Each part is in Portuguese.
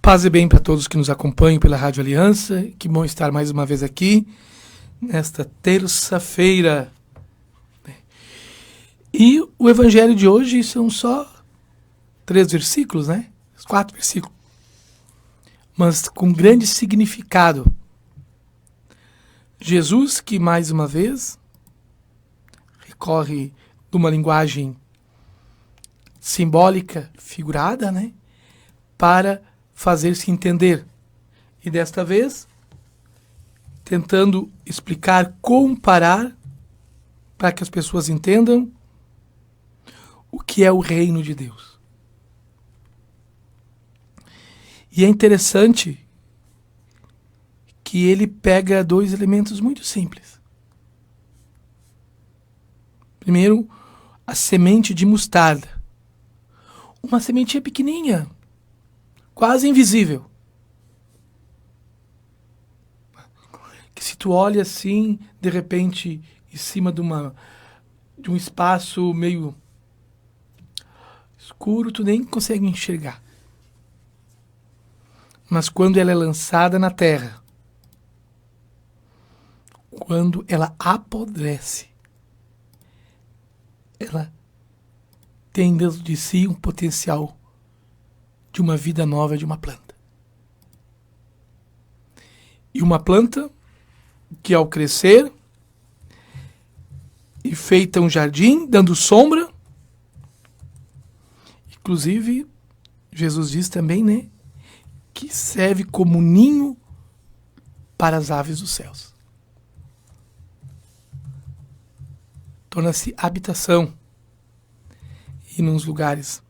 Paz e bem para todos que nos acompanham pela Rádio Aliança. Que bom estar mais uma vez aqui, nesta terça-feira. E o evangelho de hoje são só 3 versículos, né? 4 versículos. Mas com grande significado. Jesus, que mais uma vez recorre de uma linguagem simbólica, figurada, né? Para fazer-se entender. E desta vez, tentando explicar, comparar, para que as pessoas entendam o que é o reino de Deus. E é interessante que ele pega 2 elementos muito simples. Primeiro, a semente de mostarda. Uma sementinha pequenininha, quase invisível. Que se tu olha assim, de repente, em cima de um espaço meio escuro, tu nem consegue enxergar. Mas quando ela é lançada na terra, quando ela apodrece, ela tem dentro de si um potencial de uma vida nova de uma planta. E uma planta que ao crescer e feita um jardim, dando sombra, inclusive Jesus diz também, né, que serve como ninho para as aves dos céus. Torna-se habitação. E nos lugares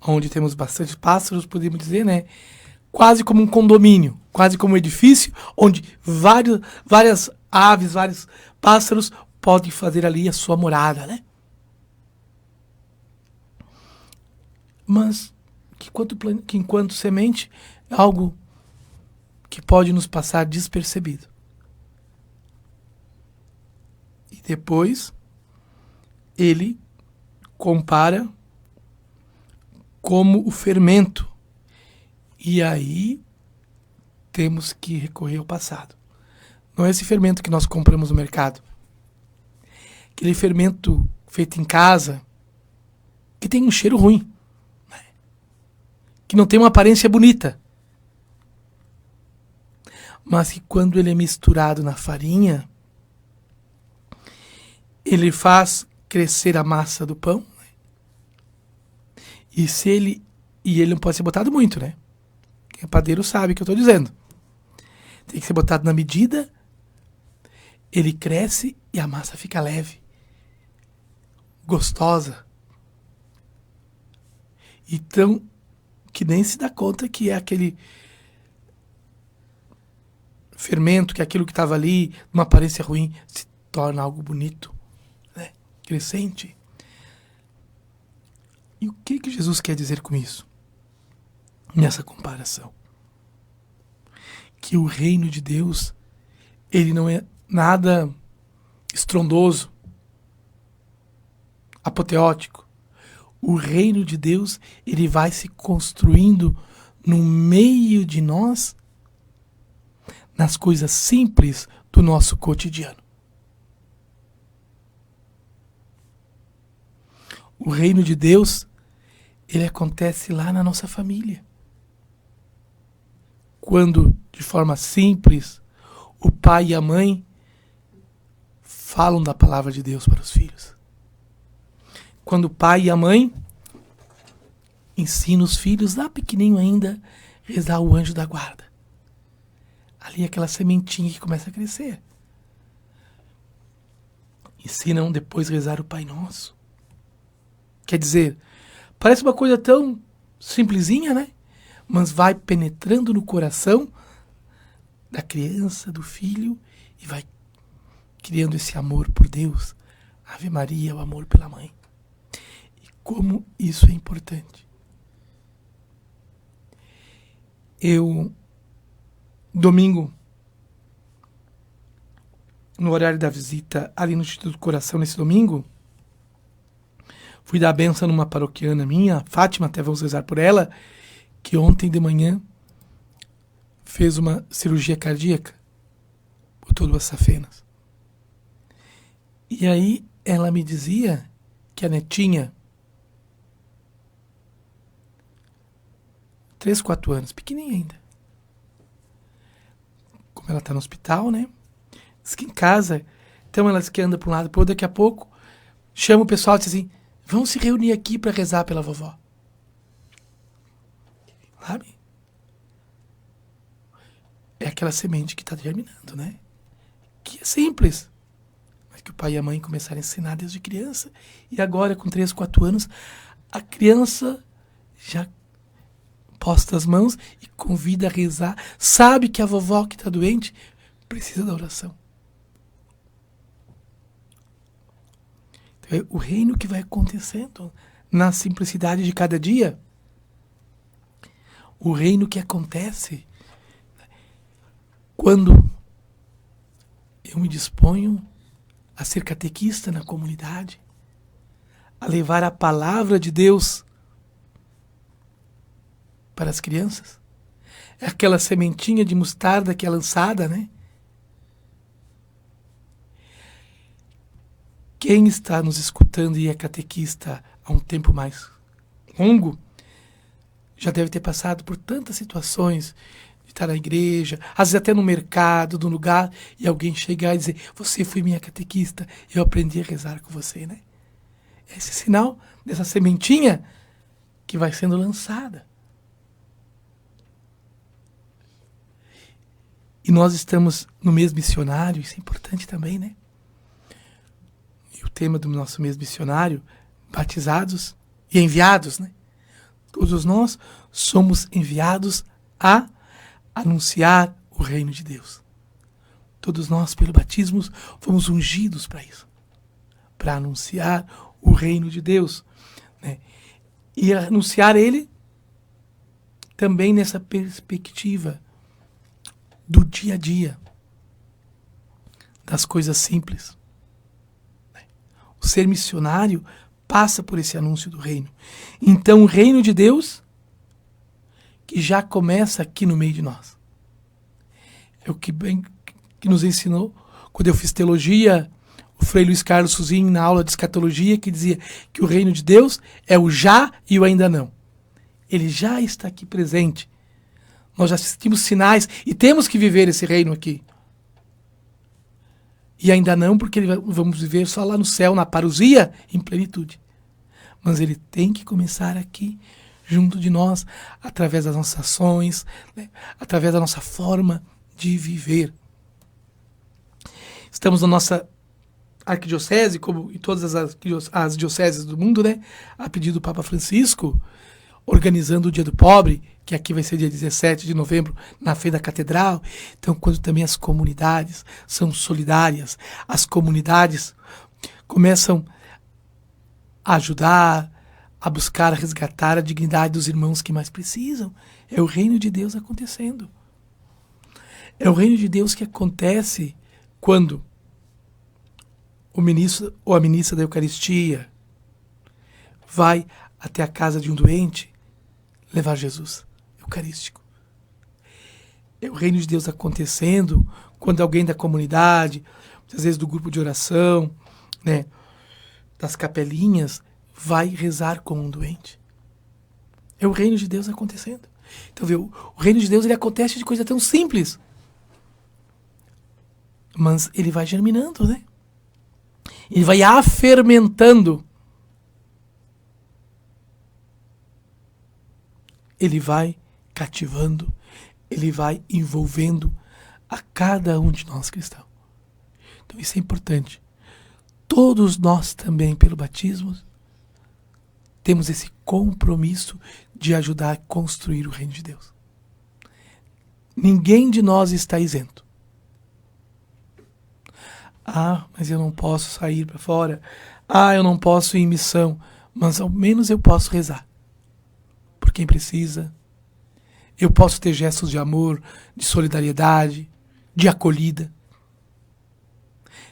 onde temos bastante pássaros, podemos dizer, né? Quase como um condomínio, quase como um edifício, onde várias aves, vários pássaros podem fazer ali a sua morada, né? Mas que enquanto semente é algo que pode nos passar despercebido. E depois ele compara como o fermento. E aí temos que recorrer ao passado. Não é esse fermento que nós compramos no mercado. Aquele fermento feito em casa, que tem um cheiro ruim, né? Que não tem uma aparência bonita. Mas que quando ele é misturado na farinha, ele faz crescer a massa do pão. E ele não pode ser botado muito, né? Quem é padeiro sabe o que eu estou dizendo. Tem que ser botado na medida, ele cresce e a massa fica leve, gostosa. Então, que nem se dá conta que é aquele fermento, que é aquilo que estava ali, uma aparência ruim, se torna algo bonito, né? Crescente. E o que Jesus quer dizer com isso? Nessa comparação. Que o reino de Deus, ele não é nada estrondoso, apoteótico. O reino de Deus, ele vai se construindo no meio de nós, nas coisas simples do nosso cotidiano. O reino de Deus, ele acontece lá na nossa família. Quando, de forma simples, o pai e a mãe falam da palavra de Deus para os filhos. Quando o pai e a mãe ensinam os filhos, lá pequenininho ainda, rezar o anjo da guarda. Ali aquela sementinha que começa a crescer. Ensinam depois a rezar o Pai Nosso. Quer dizer, parece uma coisa tão simplesinha, né? Mas vai penetrando no coração da criança, do filho, e vai criando esse amor por Deus. Ave Maria, o amor pela mãe. E como isso é importante. Domingo, no horário da visita, ali no Instituto do Coração, nesse domingo, fui dar a benção numa paroquiana minha, Fátima, até vamos rezar por ela, que ontem de manhã fez uma cirurgia cardíaca, botou 2 safenas. E aí ela me dizia que a netinha, 3, 4 anos, pequenininha ainda, como ela está no hospital, né? Diz que em casa, então ela diz que anda para um lado para o outro, daqui a pouco chama o pessoal e diz assim, vamos se reunir aqui para rezar pela vovó. Sabe? É aquela semente que está germinando, né? Que é simples. Mas que o pai e a mãe começaram a ensinar desde criança. E agora, com 3, 4 anos, a criança já posta as mãos e convida a rezar. Sabe que a vovó que está doente precisa da oração. Então, é o reino que vai acontecendo na simplicidade de cada dia. O reino que acontece quando eu me disponho a ser catequista na comunidade, a levar a palavra de Deus para as crianças. É aquela sementinha de mostarda que é lançada, né? Quem está nos escutando e é catequista há um tempo mais longo, já deve ter passado por tantas situações de estar na igreja, às vezes até no mercado, no lugar, e alguém chegar e dizer, você foi minha catequista, eu aprendi a rezar com você, né? Esse é sinal dessa sementinha que vai sendo lançada. E nós estamos no mês missionário, isso é importante também, né? E o tema do nosso mês missionário, batizados e enviados, né? Todos nós somos enviados a anunciar o reino de Deus. Todos nós, pelo batismo, fomos ungidos para isso. Para anunciar o reino de Deus. Né? E anunciar ele também nessa perspectiva do dia a dia. Das coisas simples. O ser missionário passa por esse anúncio do reino. Então, o reino de Deus, que já começa aqui no meio de nós. É o que nos ensinou, quando eu fiz teologia, o Frei Luiz Carlos Suzin, na aula de escatologia, que dizia que o reino de Deus é o já e o ainda não. Ele já está aqui presente. Nós já assistimos sinais e temos que viver esse reino aqui. E ainda não, porque vamos viver só lá no céu, na parousia, em plenitude. Mas ele tem que começar aqui, junto de nós, através das nossas ações, né? Através da nossa forma de viver. Estamos na nossa arquidiocese, como em todas as dioceses do mundo, né? A pedido do Papa Francisco, organizando o Dia do Pobre, que aqui vai ser dia 17 de novembro, na Feira da Catedral. Então, quando também as comunidades são solidárias, as comunidades começam a ajudar, a buscar, a resgatar a dignidade dos irmãos que mais precisam. É o reino de Deus acontecendo. É o reino de Deus que acontece quando o ministro ou a ministra da Eucaristia vai até a casa de um doente levar Jesus eucarístico. É o reino de Deus acontecendo quando alguém da comunidade, às vezes do grupo de oração, né, das capelinhas, vai rezar com um doente. É o reino de Deus acontecendo. Então, viu, o reino de Deus ele acontece de coisa tão simples. Mas ele vai germinando, né? Ele vai afermentando. Ele vai cativando, ele vai envolvendo a cada um de nós cristãos. Então isso é importante. Todos nós também, pelo batismo, temos esse compromisso de ajudar a construir o reino de Deus. Ninguém de nós está isento. Ah, mas eu não posso sair para fora. Ah, eu não posso ir em missão. Mas ao menos eu posso rezar por quem precisa. Eu posso ter gestos de amor, de solidariedade, de acolhida.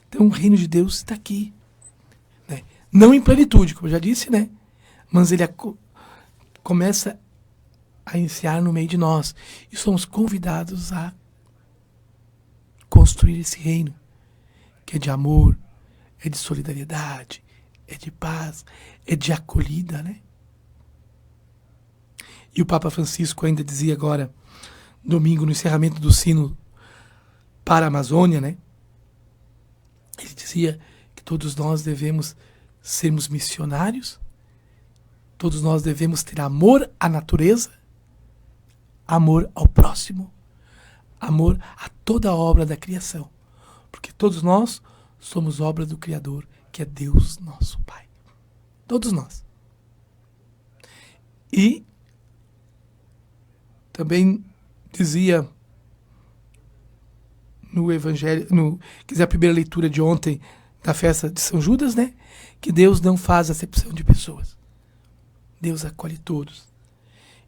Então o reino de Deus está aqui. Né? Não em plenitude, como eu já disse, né? Mas ele começa a iniciar no meio de nós. E somos convidados a construir esse reino, que é de amor, é de solidariedade, é de paz, é de acolhida, né? E o Papa Francisco ainda dizia agora, domingo, no encerramento do sino para a Amazônia, né? Ele dizia que todos nós devemos sermos missionários, todos nós devemos ter amor à natureza, amor ao próximo, amor a toda a obra da criação. Porque todos nós somos obra do Criador, que é Deus, nosso Pai. Todos nós. E também dizia no Evangelho, a primeira leitura de ontem da festa de São Judas, né? Que Deus não faz acepção de pessoas. Deus acolhe todos.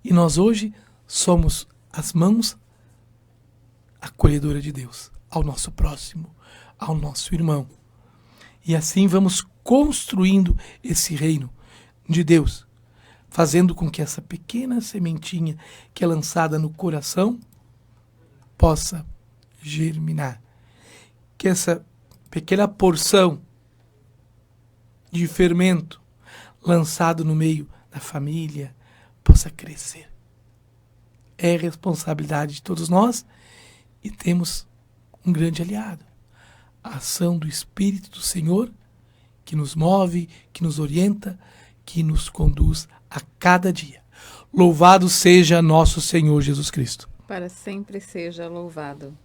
E nós hoje somos as mãos acolhedoras de Deus ao nosso próximo, ao nosso irmão. E assim vamos construindo esse reino de Deus, fazendo com que essa pequena sementinha que é lançada no coração possa germinar. Que essa pequena porção de fermento lançado no meio da família possa crescer. É responsabilidade de todos nós e temos um grande aliado. A ação do Espírito do Senhor que nos move, que nos orienta, que nos conduz a cada dia. Louvado seja nosso Senhor Jesus Cristo. Para sempre seja louvado.